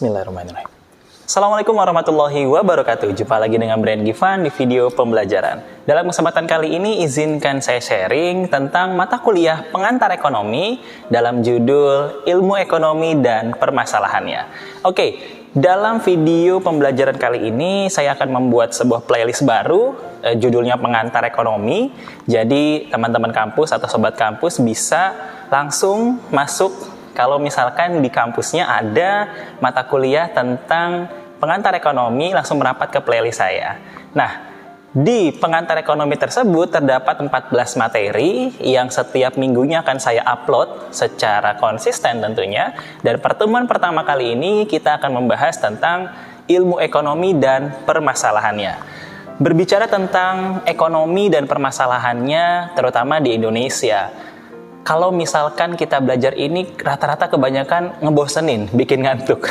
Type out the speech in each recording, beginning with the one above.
Bismillahirrahmanirrahim. Assalamualaikum warahmatullahi wabarakatuh. Jumpa lagi dengan Brian Givan di video pembelajaran. Dalam kesempatan kali ini izinkan saya sharing tentang mata kuliah pengantar ekonomi dalam judul Ilmu Ekonomi dan Permasalahannya. Oke, dalam video pembelajaran kali ini saya akan membuat sebuah playlist baru, judulnya Pengantar Ekonomi. Jadi teman-teman kampus atau sobat kampus bisa langsung masuk kalau misalkan di kampusnya ada mata kuliah tentang pengantar ekonomi, langsung merapat ke playlist saya. Nah, di pengantar ekonomi tersebut terdapat 14 materi yang setiap minggunya akan saya upload secara konsisten tentunya. Dan pertemuan pertama kali ini kita akan membahas tentang ilmu ekonomi dan permasalahannya. Berbicara tentang ekonomi dan permasalahannya, terutama di Indonesia. Kalau misalkan kita belajar ini rata-rata kebanyakan ngebosenin, bikin ngantuk.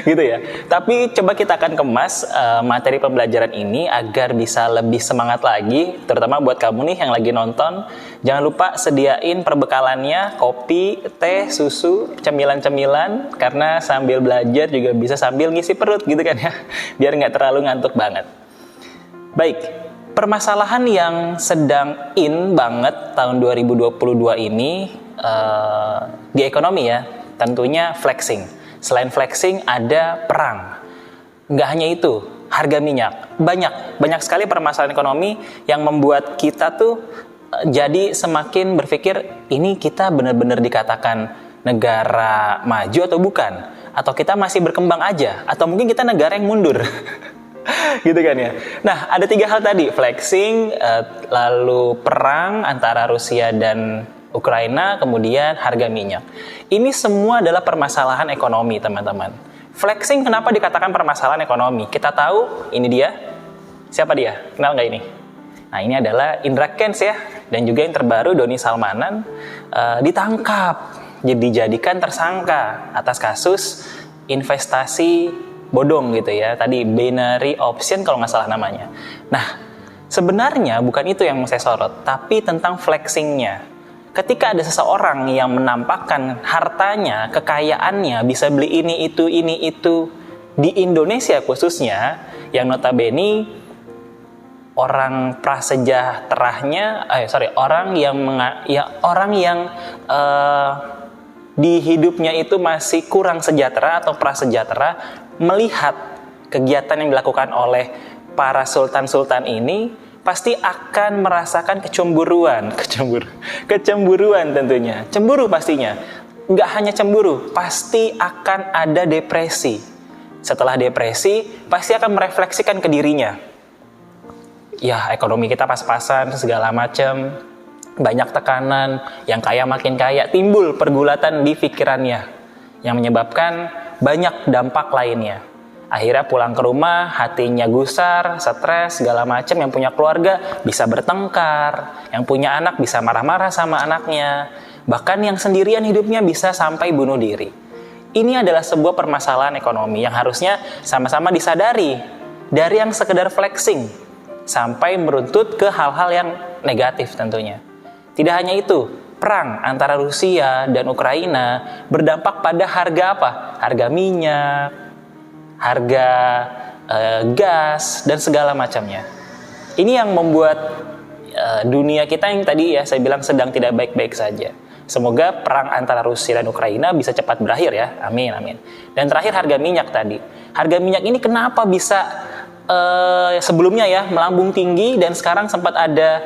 Gitu ya. Tapi coba kita akan kemas materi pembelajaran ini agar bisa lebih semangat lagi, terutama buat kamu nih yang lagi nonton. Jangan lupa sediain perbekalannya, kopi, teh, susu, cemilan-cemilan, karena sambil belajar juga bisa sambil ngisi perut gitu kan ya, biar nggak terlalu ngantuk banget. Baik. Permasalahan yang sedang in banget tahun 2022 ini di ekonomi ya, tentunya flexing. Selain flexing ada perang. Nggak hanya itu, harga minyak. Banyak sekali permasalahan ekonomi yang membuat kita tuh jadi semakin berpikir, ini kita benar-benar dikatakan negara maju atau bukan? Atau kita masih berkembang aja? Atau mungkin kita negara yang mundur? Gitu kan ya. Nah, ada 3 hal tadi, flexing, lalu perang antara Rusia dan Ukraina, kemudian harga minyak. Ini semua adalah permasalahan ekonomi, teman-teman. Flexing kenapa dikatakan permasalahan ekonomi? Kita tahu, ini dia. Siapa dia? Kenal nggak ini? Nah, ini adalah Indra Kents ya, dan juga yang terbaru Doni Salmanan ditangkap, dijadikan tersangka atas kasus investasi bodong gitu ya, tadi binary option kalau nggak salah namanya. Nah, sebenarnya bukan itu yang saya sorot, tapi tentang flexingnya. Ketika ada seseorang yang menampakkan hartanya, kekayaannya, bisa beli ini itu, di Indonesia khususnya, yang notabene orang prasejahteranya, orang yang di hidupnya itu masih kurang sejahtera atau prasejahtera, melihat kegiatan yang dilakukan oleh para sultan-sultan ini pasti akan merasakan kecemburuan tentunya. Cemburu pastinya. Nggak hanya cemburu, pasti akan ada depresi. Setelah depresi, pasti akan merefleksikan ke dirinya. Ya, ekonomi kita pas-pasan, segala macam. Banyak tekanan, yang kaya makin kaya, timbul pergulatan di pikirannya yang menyebabkan banyak dampak lainnya. Akhirnya pulang ke rumah, hatinya gusar, stres, segala macam. Yang punya keluarga bisa bertengkar, yang punya anak bisa marah-marah sama anaknya, bahkan yang sendirian hidupnya bisa sampai bunuh diri. Ini adalah sebuah permasalahan ekonomi yang harusnya sama-sama disadari, dari yang sekedar flexing sampai meruntut ke hal-hal yang negatif tentunya. Tidak hanya itu, perang antara Rusia dan Ukraina berdampak pada harga apa? Harga minyak, harga gas, dan segala macamnya. Ini yang membuat dunia kita yang tadi ya saya bilang sedang tidak baik-baik saja. Semoga perang antara Rusia dan Ukraina bisa cepat berakhir ya. Amin, amin. Dan terakhir harga minyak tadi. Harga minyak ini kenapa bisa sebelumnya ya melambung tinggi dan sekarang sempat ada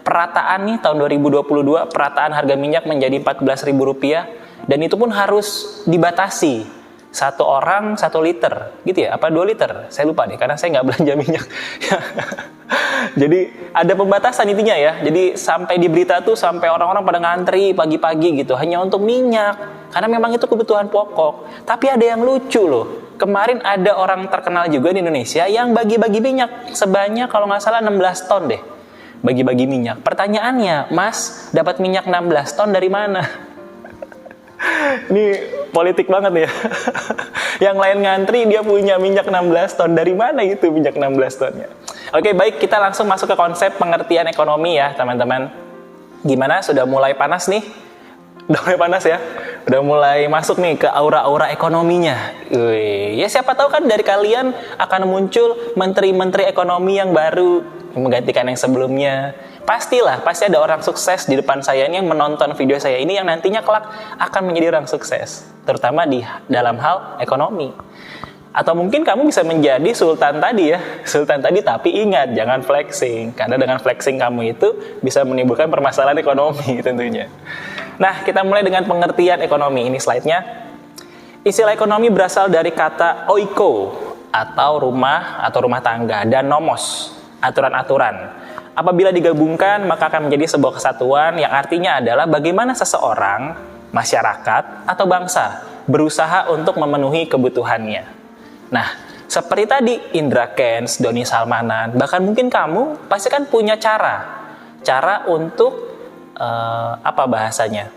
perataan nih tahun 2022, perataan harga minyak menjadi Rp14.000 dan itu pun harus dibatasi. 1 orang 1 liter gitu ya, apa 2 liter? Saya lupa deh karena saya nggak belanja minyak. Jadi ada pembatasan intinya ya. Jadi sampai di berita tuh sampai orang-orang pada ngantri pagi-pagi gitu hanya untuk minyak karena memang itu kebutuhan pokok. Tapi ada yang lucu loh. Kemarin ada orang terkenal juga di Indonesia yang bagi-bagi minyak sebanyak kalau nggak salah 16 ton deh. Bagi-bagi minyak. Pertanyaannya, Mas, dapat minyak 16 ton dari mana? Ini politik banget ya. Yang lain ngantri, dia punya minyak 16 ton. Dari mana itu minyak 16 tonnya? Oke, baik, kita langsung masuk ke konsep pengertian ekonomi ya, teman-teman. Gimana? Sudah mulai panas nih? Udah mulai panas ya? Udah mulai masuk nih ke aura-aura ekonominya. Wih, ya siapa tahu kan dari kalian akan muncul menteri-menteri ekonomi yang baru menggantikan yang sebelumnya. Pastilah, pasti ada orang sukses di depan saya ini yang menonton video saya ini yang nantinya kelak akan menjadi orang sukses, terutama di dalam hal ekonomi. Atau mungkin kamu bisa menjadi sultan tadi ya, sultan tadi, tapi ingat jangan flexing, karena dengan flexing kamu itu bisa menimbulkan permasalahan ekonomi tentunya. Nah, kita mulai dengan pengertian ekonomi. Ini slide-nya. Istilah ekonomi berasal dari kata oiko atau rumah tangga dan nomos, aturan-aturan. Apabila digabungkan maka akan menjadi sebuah kesatuan yang artinya adalah bagaimana seseorang, masyarakat atau bangsa berusaha untuk memenuhi kebutuhannya. Nah, seperti tadi Indra Kents, Doni Salmanan, bahkan mungkin kamu pasti kan punya cara untuk apa bahasanya?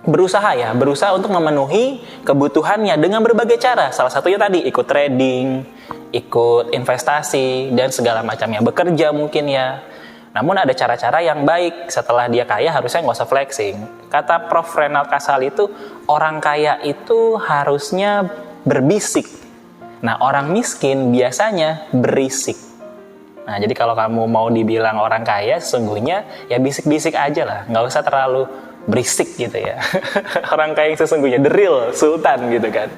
Berusaha untuk memenuhi kebutuhannya dengan berbagai cara. Salah satunya tadi ikut trading, ikut investasi dan segala macamnya. Bekerja mungkin ya. Namun ada cara-cara yang baik. Setelah dia kaya harusnya nggak usah flexing. Kata Prof. Renald Kasali itu, orang kaya itu harusnya berbisik. Nah, orang miskin biasanya berisik. Nah, jadi kalau kamu mau dibilang orang kaya, sesungguhnya ya bisik-bisik aja lah. Nggak usah terlalu berisik gitu ya. Orang kaya yang sesungguhnya, the real sultan gitu kan.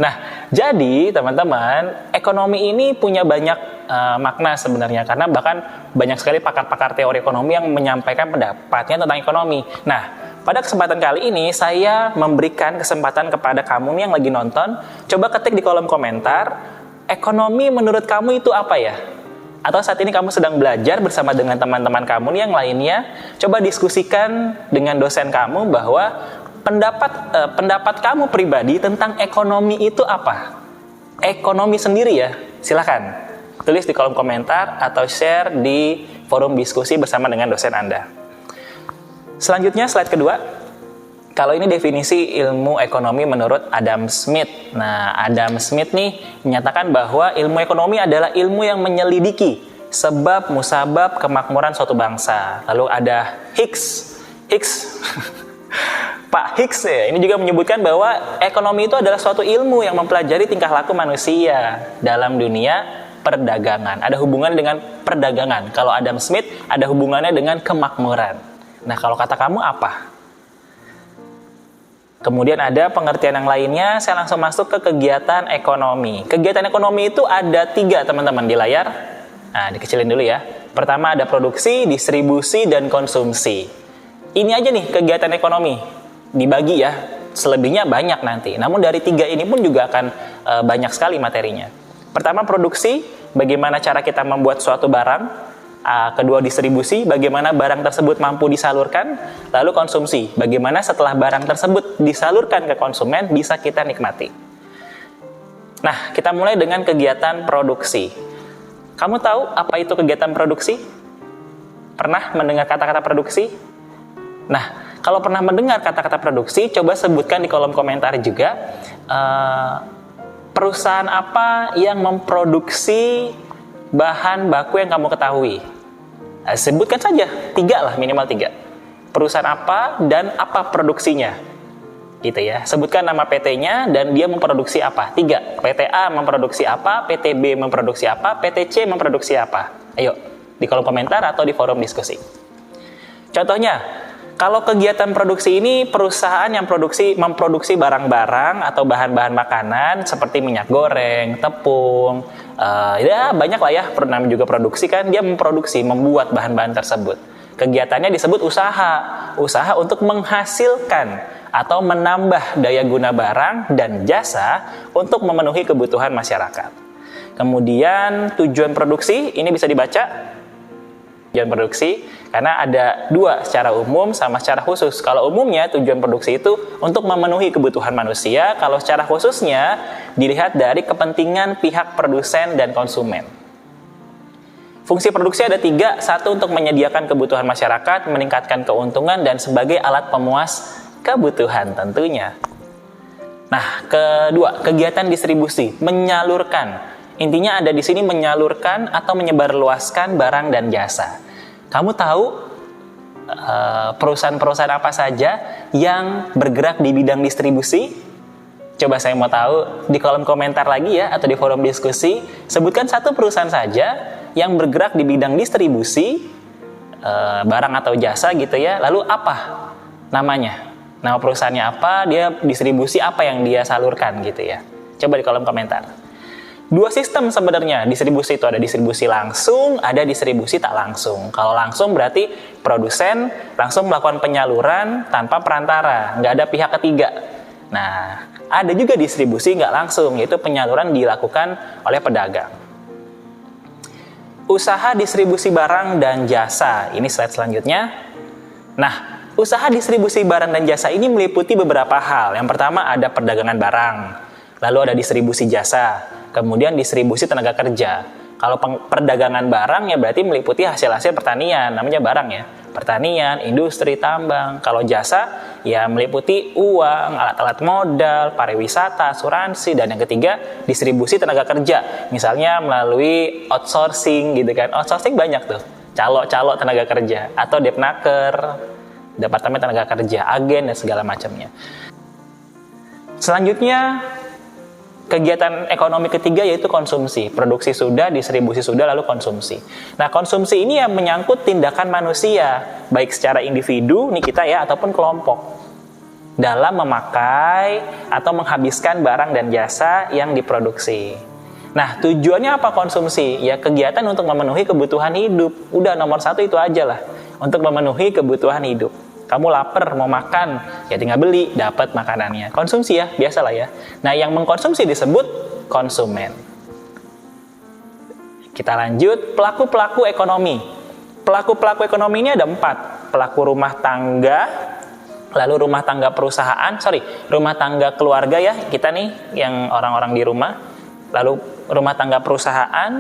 Nah, jadi teman-teman, ekonomi ini punya banyak makna sebenarnya. Karena bahkan banyak sekali pakar-pakar teori ekonomi yang menyampaikan pendapatnya tentang ekonomi. Nah, pada kesempatan kali ini, saya memberikan kesempatan kepada kamu nih yang lagi nonton, coba ketik di kolom komentar, ekonomi menurut kamu itu apa ya? Atau saat ini kamu sedang belajar bersama dengan teman-teman kamu nih yang lainnya, coba diskusikan dengan dosen kamu bahwa pendapat kamu pribadi tentang ekonomi itu apa? Ekonomi sendiri ya, silakan tulis di kolom komentar atau share di forum diskusi bersama dengan dosen Anda. Selanjutnya slide kedua. Kalau ini definisi ilmu ekonomi menurut Adam Smith. Nah, Adam Smith nih menyatakan bahwa ilmu ekonomi adalah ilmu yang menyelidiki sebab musabab kemakmuran suatu bangsa. Lalu ada Hicks Pak Hicks ya, ini juga menyebutkan bahwa ekonomi itu adalah suatu ilmu yang mempelajari tingkah laku manusia dalam dunia perdagangan. Ada hubungan dengan perdagangan. Kalau Adam Smith ada hubungannya dengan kemakmuran. Nah, kalau kata kamu apa? Kemudian ada pengertian yang lainnya, saya langsung masuk ke kegiatan ekonomi. Kegiatan ekonomi itu ada 3 teman-teman di layar. Nah, dikecilin dulu ya. Pertama ada produksi, distribusi, dan konsumsi. Ini aja nih kegiatan ekonomi. Dibagi ya, selebihnya banyak nanti. Namun dari 3 ini pun juga akan banyak sekali materinya. Pertama produksi, bagaimana cara kita membuat suatu barang. Kedua distribusi, bagaimana barang tersebut mampu disalurkan. Lalu konsumsi, bagaimana setelah barang tersebut disalurkan ke konsumen bisa kita nikmati. Nah, kita mulai dengan kegiatan produksi. Kamu tahu apa itu kegiatan produksi? Pernah mendengar kata-kata produksi? Nah, kalau pernah mendengar kata-kata produksi, coba sebutkan di kolom komentar juga perusahaan apa yang memproduksi bahan baku yang kamu ketahui. Nah, sebutkan saja 3 lah, minimal 3. Perusahaan apa dan apa produksinya, gitu ya. Sebutkan nama PT-nya dan dia memproduksi apa. 3. PT A memproduksi apa, PT B memproduksi apa, PT C memproduksi apa. Ayo di kolom komentar atau di forum diskusi. Contohnya, kalau kegiatan produksi ini perusahaan yang memproduksi barang-barang atau bahan-bahan makanan seperti minyak goreng, tepung, ya banyak lah ya, namanya juga produksi kan, dia membuat bahan-bahan tersebut. Kegiatannya disebut usaha untuk menghasilkan atau menambah daya guna barang dan jasa untuk memenuhi kebutuhan masyarakat. Kemudian tujuan produksi, ini bisa dibaca tujuan produksi, karena ada 2 secara umum sama secara khusus. Kalau umumnya tujuan produksi itu untuk memenuhi kebutuhan manusia, kalau secara khususnya dilihat dari kepentingan pihak produsen dan konsumen. Fungsi produksi ada 3, 1 untuk menyediakan kebutuhan masyarakat, meningkatkan keuntungan, dan sebagai alat pemuas kebutuhan tentunya. Nah, kedua, kegiatan distribusi, menyalurkan. Intinya ada di sini menyalurkan atau menyebarluaskan barang dan jasa. Kamu tahu perusahaan-perusahaan apa saja yang bergerak di bidang distribusi? Coba saya mau tahu di kolom komentar lagi ya, atau di forum diskusi. Sebutkan satu perusahaan saja yang bergerak di bidang distribusi barang atau jasa gitu ya. Lalu apa namanya? Nama perusahaannya apa? Dia distribusi apa yang dia salurkan gitu ya. Coba di kolom komentar. Dua sistem sebenarnya distribusi itu, ada distribusi langsung, ada distribusi tak langsung. Kalau langsung berarti produsen langsung melakukan penyaluran tanpa perantara, nggak ada pihak ketiga. Nah, ada juga distribusi nggak langsung, yaitu penyaluran dilakukan oleh pedagang. Usaha distribusi barang dan jasa, ini slide selanjutnya. Nah, usaha distribusi barang dan jasa ini meliputi beberapa hal. Yang pertama ada perdagangan barang, lalu ada distribusi jasa, kemudian distribusi tenaga kerja. Kalau perdagangan barang ya berarti meliputi hasil-hasil pertanian, namanya barang ya. Pertanian, industri, tambang. Kalau jasa ya meliputi uang, alat-alat modal, pariwisata, asuransi, dan yang ketiga distribusi tenaga kerja. Misalnya melalui outsourcing gitu kan. Outsourcing banyak tuh. Calo-calo tenaga kerja atau Depnaker, Departemen Tenaga Kerja, agen dan segala macamnya. Selanjutnya kegiatan ekonomi ketiga yaitu konsumsi. Produksi sudah, distribusi sudah, lalu konsumsi. Nah, konsumsi ini yang menyangkut tindakan manusia, baik secara individu, nih kita ya, ataupun kelompok, dalam memakai atau menghabiskan barang dan jasa yang diproduksi. Nah, tujuannya apa konsumsi? Ya, kegiatan untuk memenuhi kebutuhan hidup. Udah nomor satu itu aja lah, untuk memenuhi kebutuhan hidup. Kamu lapar, mau makan, ya tinggal beli, dapat makanannya. Konsumsi ya, biasalah ya. Nah, yang mengkonsumsi disebut konsumen. Kita lanjut, pelaku-pelaku ekonomi. Pelaku-pelaku ekonomi ini ada 4. Pelaku rumah tangga, lalu rumah tangga perusahaan, rumah tangga keluarga ya, kita nih yang orang-orang di rumah. Lalu rumah tangga perusahaan,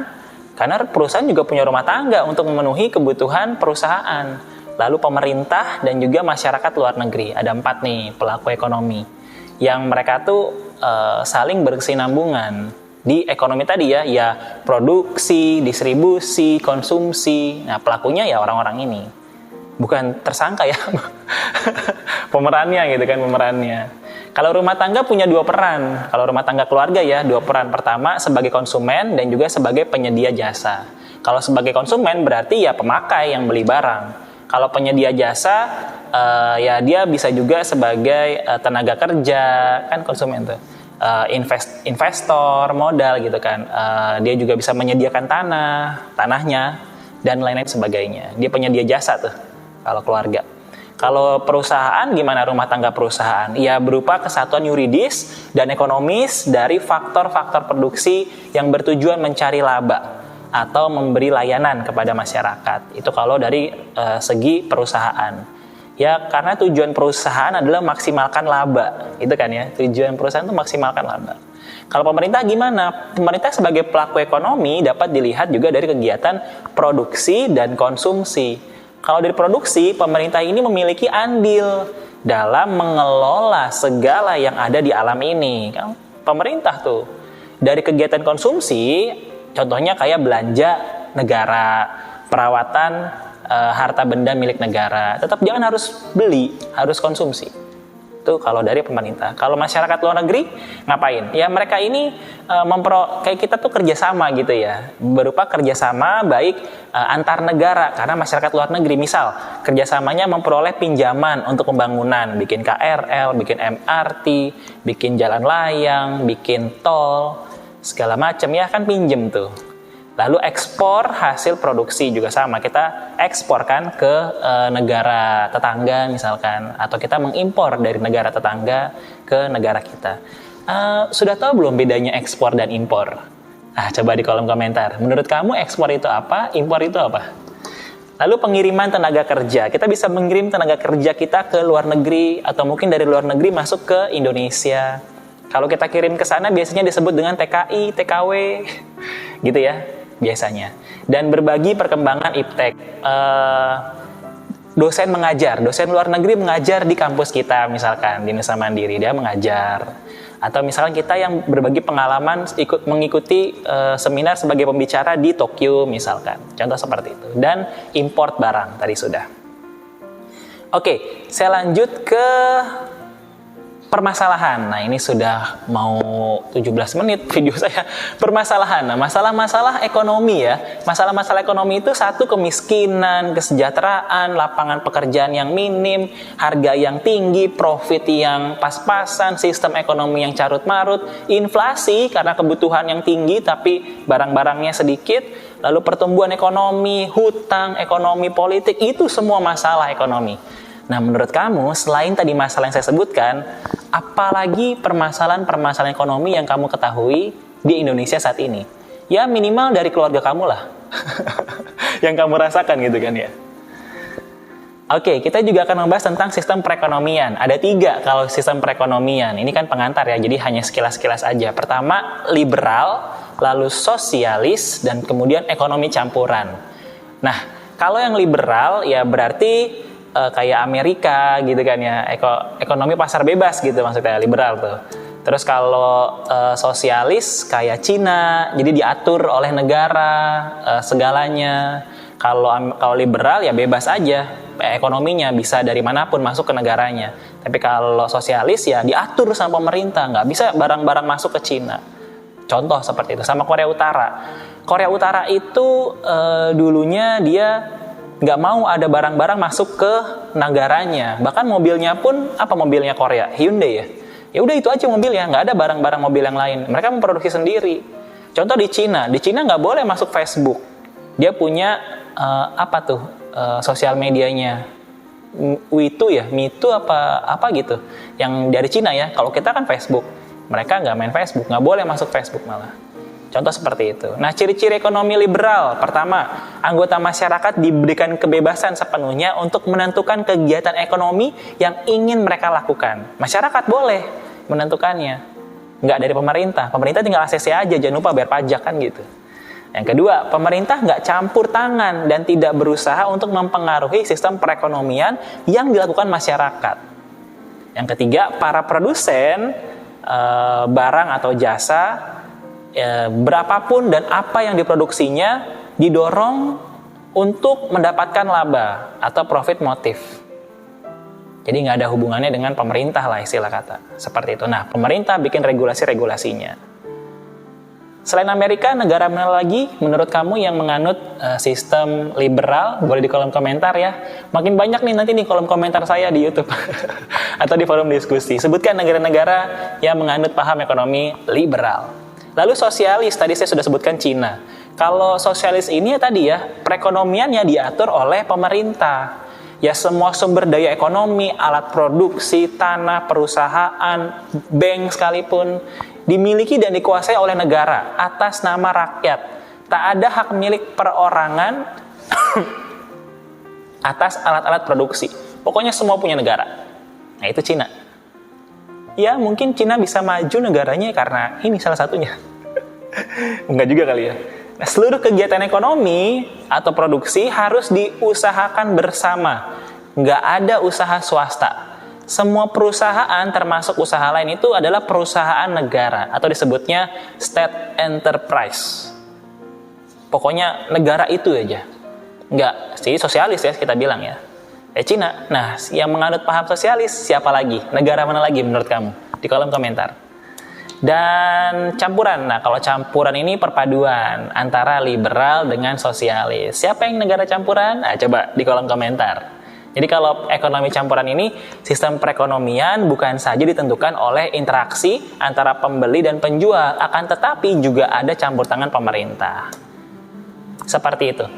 karena perusahaan juga punya rumah tangga untuk memenuhi kebutuhan perusahaan. Lalu pemerintah dan juga masyarakat luar negeri. Ada 4 nih pelaku ekonomi yang mereka tuh saling berkesinambungan di ekonomi tadi ya produksi, distribusi, konsumsi. Nah, pelakunya ya orang-orang ini, bukan tersangka ya. Pemerannya gitu kan, pemerannya. Kalau rumah tangga punya 2 peran. Kalau rumah tangga keluarga ya 2 peran. Pertama sebagai konsumen dan juga sebagai penyedia jasa. Kalau sebagai konsumen berarti ya pemakai yang beli barang. Kalau penyedia jasa, ya dia bisa juga sebagai tenaga kerja, kan konsumen tuh, investor, modal gitu kan. Dia juga bisa menyediakan tanahnya, dan lain-lain sebagainya. Dia penyedia jasa tuh, kalau keluarga. Kalau perusahaan, gimana rumah tangga perusahaan? Ya berupa kesatuan yuridis dan ekonomis dari faktor-faktor produksi yang bertujuan mencari laba atau memberi layanan kepada masyarakat. Itu kalau dari segi perusahaan. Ya, karena tujuan perusahaan adalah maksimalkan laba. Itu kan ya, tujuan perusahaan itu maksimalkan laba. Kalau pemerintah gimana? Pemerintah sebagai pelaku ekonomi dapat dilihat juga dari kegiatan produksi dan konsumsi. Kalau dari produksi, pemerintah ini memiliki andil dalam mengelola segala yang ada di alam ini. Kan pemerintah tuh. Dari kegiatan konsumsi, contohnya kayak belanja negara, perawatan harta benda milik negara. Tetap jangan harus beli, harus konsumsi. Itu kalau dari pemerintah. Kalau masyarakat luar negeri ngapain? Ya mereka ini kayak kita tuh kerjasama gitu ya. Berupa kerjasama baik antar negara. Karena masyarakat luar negeri misal kerjasamanya memperoleh pinjaman untuk pembangunan. Bikin KRL, bikin MRT, bikin jalan layang, bikin tol, segala macam ya kan pinjem tuh. Lalu ekspor hasil produksi juga sama, kita ekspor kan ke negara tetangga misalkan, atau kita mengimpor dari negara tetangga ke negara kita. Sudah tahu belum bedanya ekspor dan impor? Coba di kolom komentar. Menurut kamu ekspor itu apa, impor itu apa? Lalu pengiriman tenaga kerja, kita bisa mengirim tenaga kerja kita ke luar negeri, atau mungkin dari luar negeri masuk ke Indonesia. Kalau kita kirim ke sana biasanya disebut dengan TKI, TKW, gitu ya biasanya. Dan berbagi perkembangan iptek. Dosen mengajar, dosen luar negeri mengajar di kampus kita misalkan di Nusa Mandiri, dia mengajar. Atau misalkan kita yang berbagi pengalaman mengikuti seminar sebagai pembicara di Tokyo misalkan. Contoh seperti itu. Dan import barang tadi sudah. Oke, saya lanjut ke permasalahan. Nah, ini sudah mau 17 menit video saya. Permasalahan. Nah, masalah-masalah ekonomi ya. Masalah-masalah ekonomi itu satu, kemiskinan, kesejahteraan, lapangan pekerjaan yang minim, harga yang tinggi, profit yang pas-pasan, sistem ekonomi yang carut-marut, inflasi karena kebutuhan yang tinggi tapi barang-barangnya sedikit, lalu pertumbuhan ekonomi, hutang, ekonomi politik, itu semua masalah ekonomi. Nah, menurut kamu, selain tadi masalah yang saya sebutkan, apalagi permasalahan-permasalahan ekonomi yang kamu ketahui di Indonesia saat ini? Ya, minimal dari keluarga kamu lah. Yang kamu rasakan gitu kan ya. Oke, kita juga akan membahas tentang sistem perekonomian. Ada 3 kalau sistem perekonomian. Ini kan pengantar ya, jadi hanya sekilas-sekilas aja. Pertama, liberal, lalu sosialis, dan kemudian ekonomi campuran. Nah, kalau yang liberal ya berarti kayak Amerika gitu kan ya, ekonomi pasar bebas gitu maksudnya, liberal tuh. Terus kalau sosialis kayak Cina, jadi diatur oleh negara segalanya. Kalau liberal ya bebas aja ekonominya, bisa dari manapun masuk ke negaranya. Tapi kalau sosialis ya diatur sama pemerintah, nggak bisa barang-barang masuk ke Cina. Contoh seperti itu. Sama Korea Utara. Korea Utara itu dulunya dia nggak mau ada barang-barang masuk ke negaranya. Bahkan mobilnya pun, apa mobilnya Korea? Hyundai ya? Ya udah itu aja mobilnya, nggak ada barang-barang mobil yang lain. Mereka memproduksi sendiri. Contoh di Cina nggak boleh masuk Facebook. Dia punya sosial medianya. Weitu ya, Mitu apa gitu. Yang dari Cina ya, kalau kita kan Facebook. Mereka nggak main Facebook, nggak boleh masuk Facebook malah. Contoh seperti itu. Nah, ciri-ciri ekonomi liberal. Pertama, anggota masyarakat diberikan kebebasan sepenuhnya untuk menentukan kegiatan ekonomi yang ingin mereka lakukan. Masyarakat boleh menentukannya. Nggak dari pemerintah. Pemerintah tinggal ACC aja, jangan lupa bayar pajak kan gitu. Yang kedua, pemerintah nggak campur tangan dan tidak berusaha untuk mempengaruhi sistem perekonomian yang dilakukan masyarakat. Yang ketiga, para produsen barang atau jasa berapapun dan apa yang diproduksinya didorong untuk mendapatkan laba atau profit motif. Jadi nggak ada hubungannya dengan pemerintah lah istilah kata. Seperti itu. Nah, pemerintah bikin regulasi-regulasinya. Selain Amerika, negara mana lagi menurut kamu yang menganut sistem liberal? Boleh di kolom komentar ya. Makin banyak nih nanti di kolom komentar saya di YouTube atau di forum diskusi. Sebutkan negara-negara yang menganut paham ekonomi liberal. Lalu sosialis, tadi saya sudah sebutkan Cina. Kalau sosialis ini ya tadi ya, perekonomiannya diatur oleh pemerintah. Ya semua sumber daya ekonomi, alat produksi, tanah, perusahaan, bank sekalipun, dimiliki dan dikuasai oleh negara atas nama rakyat. Tak ada hak milik perorangan atas alat-alat produksi. Pokoknya semua punya negara. Nah itu Cina. Ya mungkin Cina bisa maju negaranya karena ini salah satunya. Enggak juga kali ya. Nah, seluruh kegiatan ekonomi atau produksi harus diusahakan bersama. Nggak ada usaha swasta. Semua perusahaan termasuk usaha lain itu adalah perusahaan negara atau disebutnya state enterprise. Pokoknya negara itu aja. Nggak, sih sosialis ya kita bilang ya. Cina. Nah, yang menganut paham sosialis siapa lagi? Negara mana lagi menurut kamu? Di kolom komentar. Dan campuran. Nah, kalau campuran ini perpaduan antara liberal dengan sosialis. Siapa yang negara campuran? Nah, coba di kolom komentar. Jadi kalau ekonomi campuran ini, sistem perekonomian bukan saja ditentukan oleh interaksi antara pembeli dan penjual, akan tetapi juga ada campur tangan pemerintah. Seperti itu.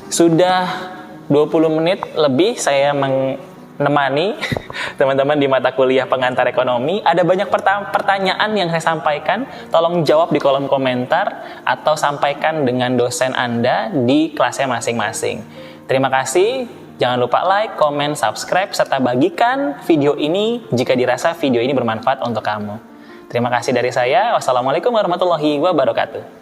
Sudah 20 menit lebih saya menemani teman-teman di mata kuliah pengantar ekonomi. Ada banyak pertanyaan yang saya sampaikan. Tolong jawab di kolom komentar atau sampaikan dengan dosen Anda di kelasnya masing-masing. Terima kasih. Jangan lupa like, komen, subscribe, serta bagikan video ini jika dirasa video ini bermanfaat untuk kamu. Terima kasih dari saya. Wassalamualaikum warahmatullahi wabarakatuh.